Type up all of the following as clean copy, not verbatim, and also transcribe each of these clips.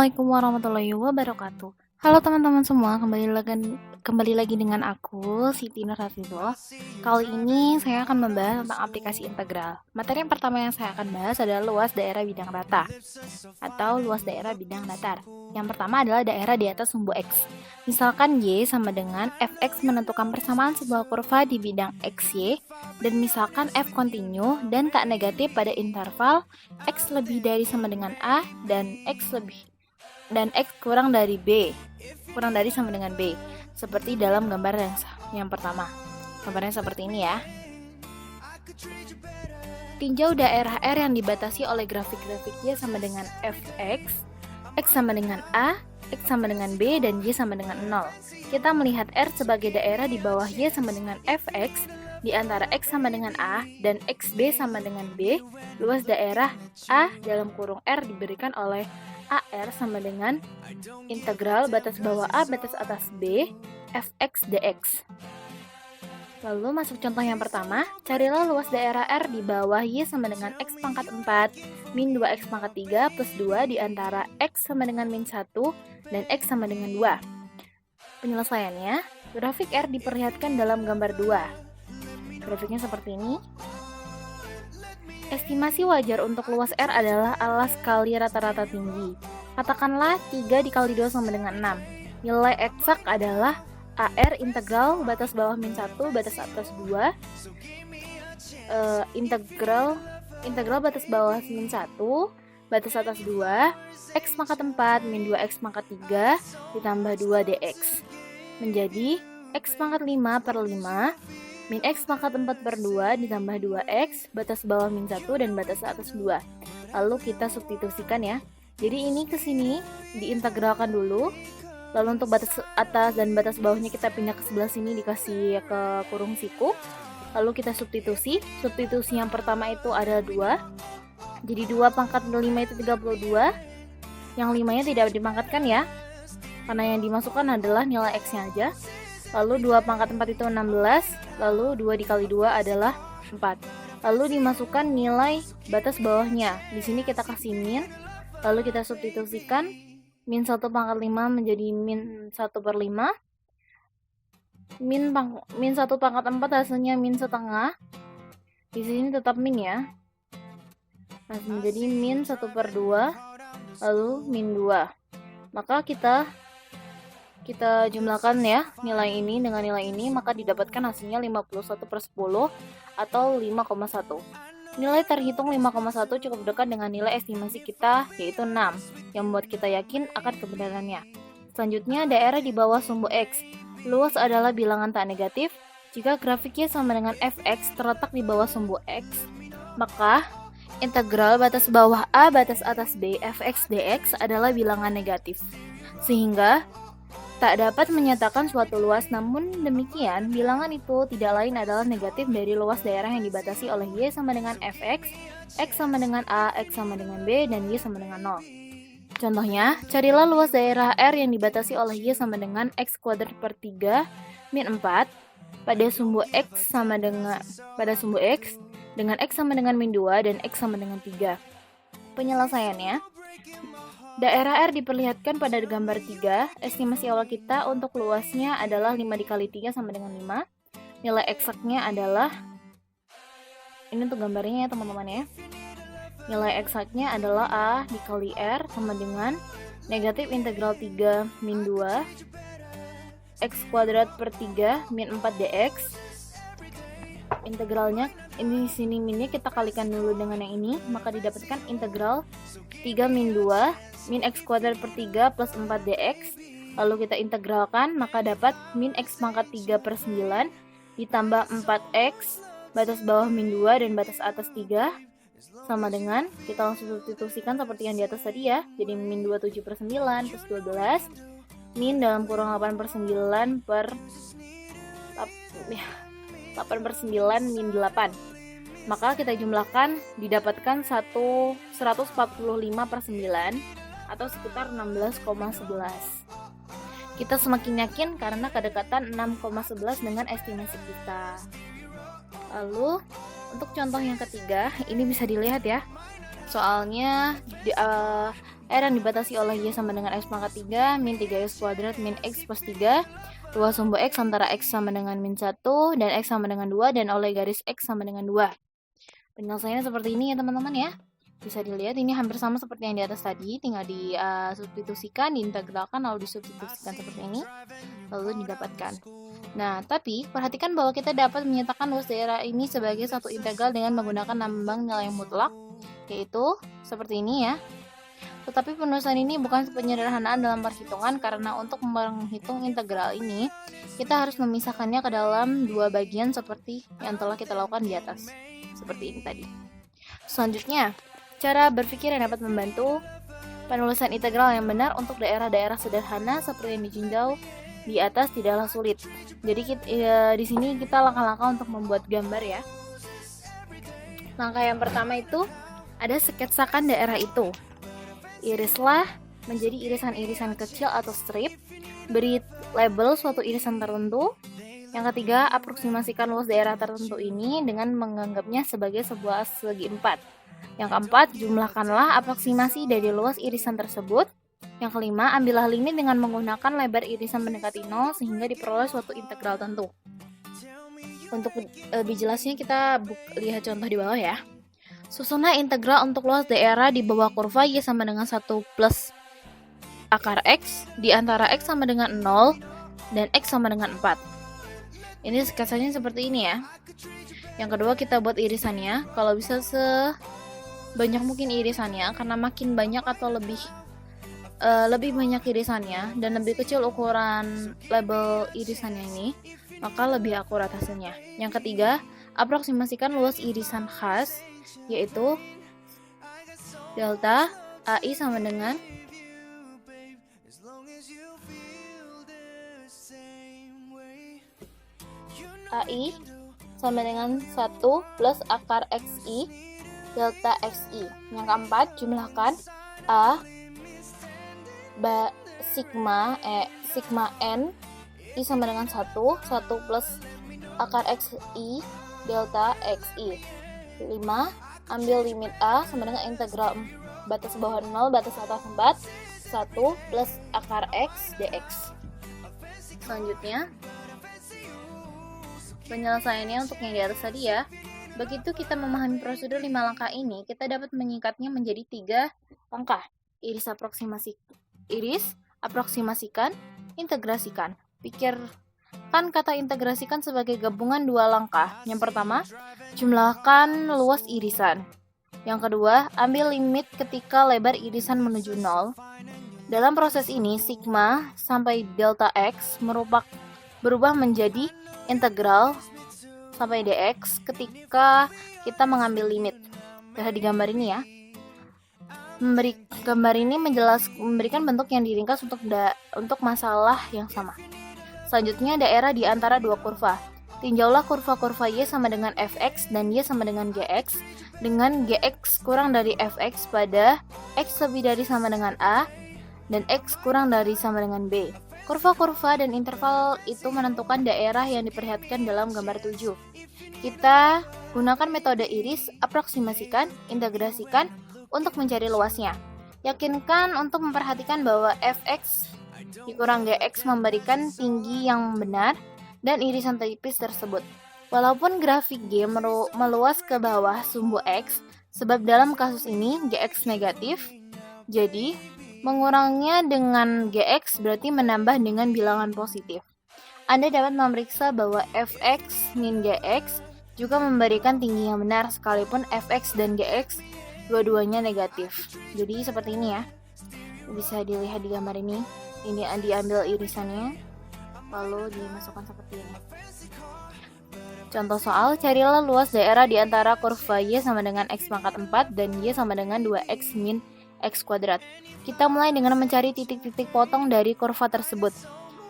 Assalamualaikum warahmatullahi wabarakatuh. Halo teman-teman semua, kembali lagi dengan aku, Siti Nurhafizah. Kali ini saya akan membahas tentang aplikasi integral. Materi yang pertama yang saya akan bahas adalah luas daerah bidang rata atau luas daerah bidang datar. Yang pertama adalah daerah di atas sumbu X. Misalkan Y sama dengan Fx menentukan persamaan sebuah kurva di bidang XY, dan misalkan F kontinu dan tak negatif pada interval X lebih dari sama dengan A dan X kurang dari sama dengan B, seperti dalam gambar yang pertama. Gambarnya seperti ini ya. Tinjau daerah R yang dibatasi oleh grafik-grafik Y sama dengan Fx, X sama dengan A, X sama dengan B, dan Y sama dengan 0. Kita melihat R sebagai daerah di bawah Y sama dengan Fx, di antara X sama dengan A dan XB sama dengan B. Luas daerah A dalam kurung R diberikan oleh AR sama dengan integral batas bawah A batas atas B Fx dx. Lalu masuk contoh yang pertama, carilah luas daerah R di bawah Y sama dengan X pangkat 4 min 2X pangkat 3 plus 2 di antara X sama dengan min 1 dan X sama dengan 2. Penyelesaiannya, grafik R diperlihatkan dalam gambar 2. Grafiknya seperti ini. Estimasi wajar untuk luas R adalah alas kali rata-rata tinggi. Katakanlah 3 dikali 2 sama dengan 6. Nilai eksak adalah AR integral batas bawah min 1 batas atas 2 integral batas bawah min 1 batas atas 2 X pangkat 4 min 2X pangkat 3 ditambah 2 dx menjadi X pangkat 5 per 5 min X pangkat 4 per 2 ditambah 2X batas bawah min 1 dan batas atas 2. Lalu kita substitusikan ya. Jadi ini ke sini diintegralkan dulu. Lalu untuk batas atas dan batas bawahnya kita pindah ke sebelah sini, dikasih ke kurung siku. Lalu kita substitusi. Substitusi yang pertama itu ada 2. Jadi 2 pangkat 5 itu 32. Yang 5 nya tidak dipangkatkan ya, karena yang dimasukkan adalah nilai X-nya aja. Lalu 2 pangkat 4 itu 16. Lalu 2 dikali 2 adalah 4. Lalu dimasukkan nilai batas bawahnya. Di sini kita kasih min. Lalu kita substitusikan. Min 1 pangkat 5 menjadi min 1 per 5. Min 1 pangkat 4 hasilnya min setengah. Di sini tetap min ya. Nah, menjadi min 1 per 2. Lalu min 2. Maka kita jumlahkan ya nilai ini dengan nilai ini, maka didapatkan hasilnya 51 per 10 atau 5,1. Nilai terhitung 5,1 cukup dekat dengan nilai estimasi kita, yaitu 6, yang membuat kita yakin akan kebenarannya. Selanjutnya, daerah di bawah sumbu X. Luas adalah bilangan tak negatif. Jika grafiknya sama dengan Fx terletak di bawah sumbu X, maka integral batas bawah A batas atas B Fx dx adalah bilangan negatif. Sehingga tak dapat menyatakan suatu luas, namun demikian bilangan itu tidak lain adalah negatif dari luas daerah yang dibatasi oleh Y sama dengan Fx, X sama dengan A, X sama dengan B, dan Y sama dengan 0. Contohnya, carilah luas daerah R yang dibatasi oleh Y sama dengan X kuadrat per 3 min 4 pada sumbu X dengan X sama dengan min 2 dan X sama dengan 3. Penyelesaiannya, daerah R diperlihatkan pada gambar 3. Estimasi awal kita untuk luasnya adalah 5 dikali 3 sama dengan 5. Nilai eksaknya adalah, ini untuk gambarnya ya teman-teman ya. Nilai eksaknya adalah A dikali R sama dengan negatif integral 3 min 2 X kuadrat per 3 min 4 dx. Integralnya, ini di sini minnya kita kalikan dulu dengan yang ini, maka didapatkan integral 3 min 2 min X kuadrat per 3 plus 4 dx. Lalu kita integralkan, maka dapat min X pangkat 3 per 9 ditambah 4X batas bawah min 2 dan batas atas 3 sama dengan, kita langsung substitusikan seperti yang di atas tadi ya. Jadi min 27 per 9 plus 12 min dalam kurung 8 per 9 per 8 per 9 min 8. Maka kita jumlahkan, didapatkan 145 per 9 atau sekitar 16,11. Kita semakin yakin karena kedekatan 6,11 dengan estimasi kita. Lalu untuk contoh yang ketiga, ini bisa dilihat ya. Soalnya R yang dibatasi oleh Y sama dengan X pangkat 3 min 3X kuadrat min X plus 3. Luas sumbu X antara X sama dengan min 1 dan X sama dengan 2 dan oleh garis X sama dengan 2. Penyelesaiannya seperti ini ya teman-teman ya. Bisa dilihat ini hampir sama seperti yang di atas tadi, tinggal disubstitusikan, diintegralkan, lalu disubstitusikan seperti ini, lalu didapatkan. Nah, tapi perhatikan bahwa kita dapat menyatakan luas daerah ini sebagai satu integral dengan menggunakan lambang nilai mutlak, yaitu seperti ini ya. Tetapi penulisan ini bukan penyederhanaan dalam perhitungan, karena untuk menghitung integral ini, kita harus memisahkannya ke dalam dua bagian seperti yang telah kita lakukan di atas. Seperti ini tadi. Selanjutnya, cara berpikir yang dapat membantu penulisan integral yang benar untuk daerah-daerah sederhana seperti yang ditinjau di atas tidaklah sulit. Jadi di sini kita langkah-langkah untuk membuat gambar ya. Langkah yang pertama itu ada sketsakan daerah itu. Irislah menjadi irisan-irisan kecil atau strip. Beri label suatu irisan tertentu. Yang ketiga, aproksimasikan luas daerah tertentu ini dengan menganggapnya sebagai sebuah segi 4. Yang keempat, jumlahkanlah aproksimasi dari luas irisan tersebut. Yang kelima, ambillah limit dengan menggunakan lebar irisan mendekati 0 sehingga diperoleh suatu integral tentu. Untuk lebih jelasnya kita lihat contoh di bawah ya. Susunlah integral untuk luas daerah di bawah kurva Y sama dengan 1 plus akar X di antara X sama dengan 0 dan X sama dengan 4. Ini sketsanya seperti ini ya. Yang kedua kita buat irisannya. Kalau bisa sebanyak mungkin irisannya, karena makin banyak atau lebih banyak irisannya dan lebih kecil ukuran label irisannya ini, maka lebih akurat hasilnya. Yang ketiga, aproksimasikan luas irisan khas, yaitu delta AI sama dengan AI sama dengan 1 plus akar XI delta XI. Yang keempat, jumlahkan A sigma N I sama dengan 1 plus akar XI delta XI. 5. Ambil limit A sama dengan integral batas bawah 0 batas atas 4 1 plus akar X dx. Selanjutnya penyelesaiannya untuk yang di atas tadi ya. Begitu kita memahami prosedur 5 langkah ini, kita dapat menyingkatnya menjadi 3 langkah. Iris, aproksimasikan, integrasikan. Pikirkan kata integrasikan sebagai gabungan 2 langkah. Yang pertama, jumlahkan luas irisan. Yang kedua, ambil limit ketika lebar irisan menuju 0. Dalam proses ini, sigma sampai delta X berubah menjadi integral sampai dx ketika kita mengambil limit. Lihat di gambar ini ya. Gambar ini memberikan bentuk yang diringkas untuk masalah yang sama. Selanjutnya, daerah di antara dua kurva. Tinjaulah kurva-kurva Y sama dengan fx dan Y sama dengan gx dengan gx kurang dari fx pada x lebih dari sama dengan a dan x kurang dari sama dengan b. Kurva-kurva dan interval itu menentukan daerah yang diperhatikan dalam gambar 7. Kita gunakan metode iris, aproksimasikan, integrasikan untuk mencari luasnya. Yakinkan untuk memperhatikan bahwa fx dikurang gx memberikan tinggi yang benar dan irisan tipis tersebut. Walaupun grafik G meluas ke bawah sumbu X, sebab dalam kasus ini gx negatif, jadi mengurangnya dengan gx berarti menambah dengan bilangan positif. Anda dapat memeriksa bahwa fx min gx juga memberikan tinggi yang benar sekalipun fx dan gx dua-duanya negatif. Jadi seperti ini ya. Bisa dilihat di gambar ini. Ini diambil irisannya, lalu dimasukkan seperti ini. Contoh soal, carilah luas daerah di antara kurva Y sama dengan X pangkat 4 dan Y sama dengan 2X min X kuadrat. Kita mulai dengan mencari titik-titik potong dari kurva tersebut.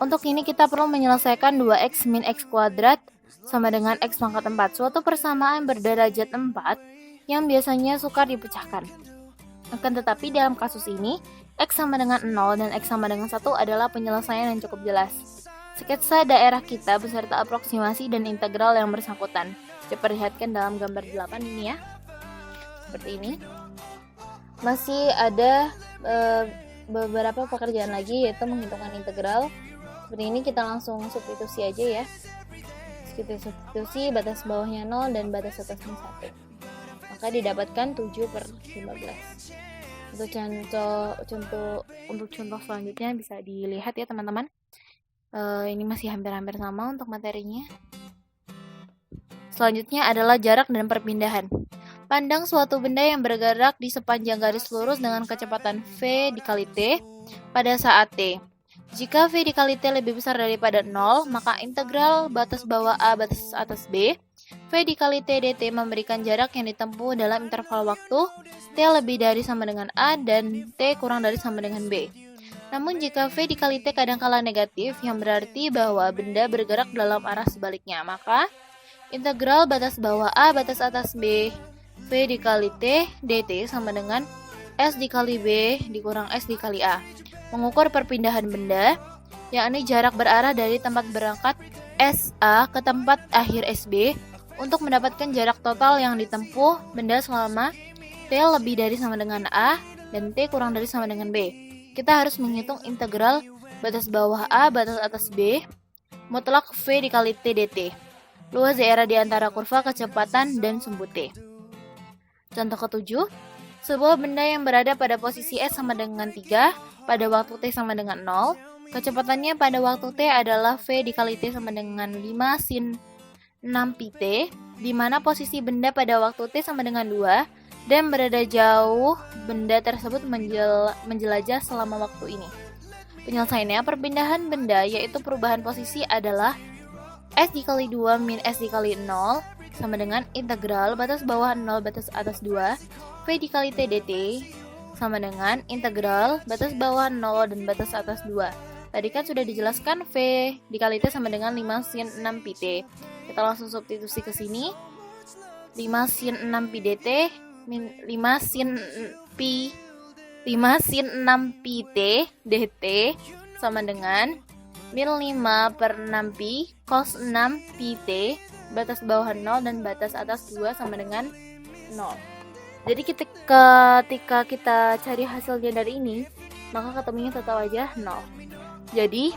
Untuk ini kita perlu menyelesaikan 2X min X kuadrat sama dengan X pangkat 4, suatu persamaan berderajat 4 yang biasanya sukar dipecahkan. Akan tetapi dalam kasus ini, X sama dengan 0 dan X sama dengan 1 adalah penyelesaian yang cukup jelas. Sketsa daerah kita beserta aproksimasi dan integral yang bersangkutan. Diperlihatkan dalam gambar 8 ini ya. Seperti ini. Masih ada beberapa pekerjaan lagi, yaitu menghitungkan integral. Seperti ini kita langsung substitusi aja ya. Substitusi batas bawahnya 0 dan batas atasnya 1. Maka didapatkan 7/15. Untuk contoh selanjutnya bisa dilihat ya teman-teman. Ini masih hampir-hampir sama untuk materinya. Selanjutnya adalah jarak dan perpindahan. Pandang suatu benda yang bergerak di sepanjang garis lurus dengan kecepatan V dikali T pada saat T. Jika V dikali T lebih besar daripada 0, maka integral batas bawah A batas atas B, V dikali T dt memberikan jarak yang ditempuh dalam interval waktu T lebih dari sama dengan A dan T kurang dari sama dengan B. Namun jika V dikali T kadangkala negatif, yang berarti bahwa benda bergerak dalam arah sebaliknya, maka integral batas bawah A batas atas B V dikali T dt sama dengan S dikali B dikurang S dikali A. Mengukur perpindahan benda, yakni jarak berarah dari tempat berangkat SA ke tempat akhir SB untuk mendapatkan jarak total yang ditempuh benda selama T lebih dari sama dengan A dan T kurang dari sama dengan B. Kita harus menghitung integral batas bawah A batas atas B mutlak V dikali T dt. Luas daerah di antara kurva kecepatan dan sumbu T. Contoh ketujuh, sebuah benda yang berada pada posisi S sama dengan 3 pada waktu T sama dengan 0, kecepatannya pada waktu T adalah V dikali T sama dengan 5 sin 6 pi T, di mana posisi benda pada waktu T sama dengan 2 dan berada jauh benda tersebut menjelajah selama waktu ini. Penyelesaiannya, perpindahan benda yaitu perubahan posisi adalah S dikali 2 min S dikali 0 sama dengan integral batas bawah 0 batas atas 2 V dikali T dt sama dengan integral batas bawah 0 dan batas atas 2. Tadi kan sudah dijelaskan V dikali T sama dengan 5 sin 6 pi T. Kita langsung substitusi ke sini. 5 sin 6 pi dt min 5 sin 6 pi T dt sama dengan min 5/6 pi cos 6 pi T batas bawah 0 dan batas atas 2 sama dengan 0. Jadi ketika kita cari hasilnya dari ini, maka ketemunya tetap aja 0. Jadi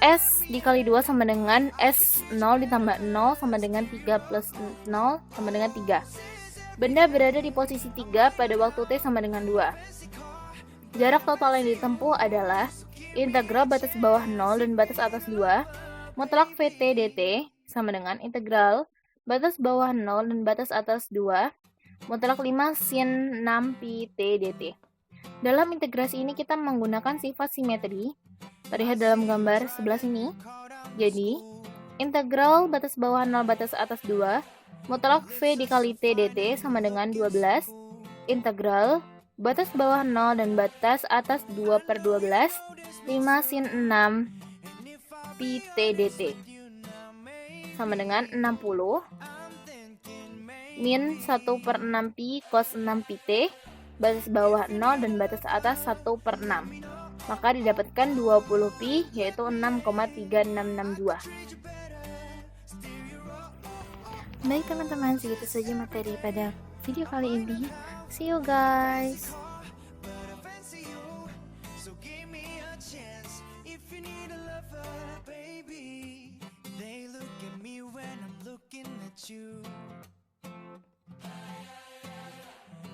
S dikali 2 sama dengan S0 ditambah 0 sama dengan 3 plus 0 sama dengan 3. Benda berada di posisi 3 pada waktu T sama dengan 2. Jarak total yang ditempuh adalah integral batas bawah 0 dan batas atas 2 mutlak VT dt sama dengan integral batas bawah 0 dan batas atas 2 mutlak 5 sin 6 pi T dt. Dalam integrasi ini kita menggunakan sifat simetri, terlihat dalam gambar sebelah sini. Jadi, integral batas bawah 0 batas atas 2 mutlak V dikali T dt sama dengan 12 integral batas bawah 0 dan batas atas 2/12 5 sin 6 pi T dt sama dengan 60 min 1/6 pi cos 6 pi T batas bawah 0 dan batas atas 1/6. Maka didapatkan 20 pi yaitu 6,3662. Baik teman-teman, segitu saja materi pada video kali ini. See you guys.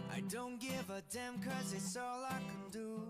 I don't give a damn 'cause it's all I can do.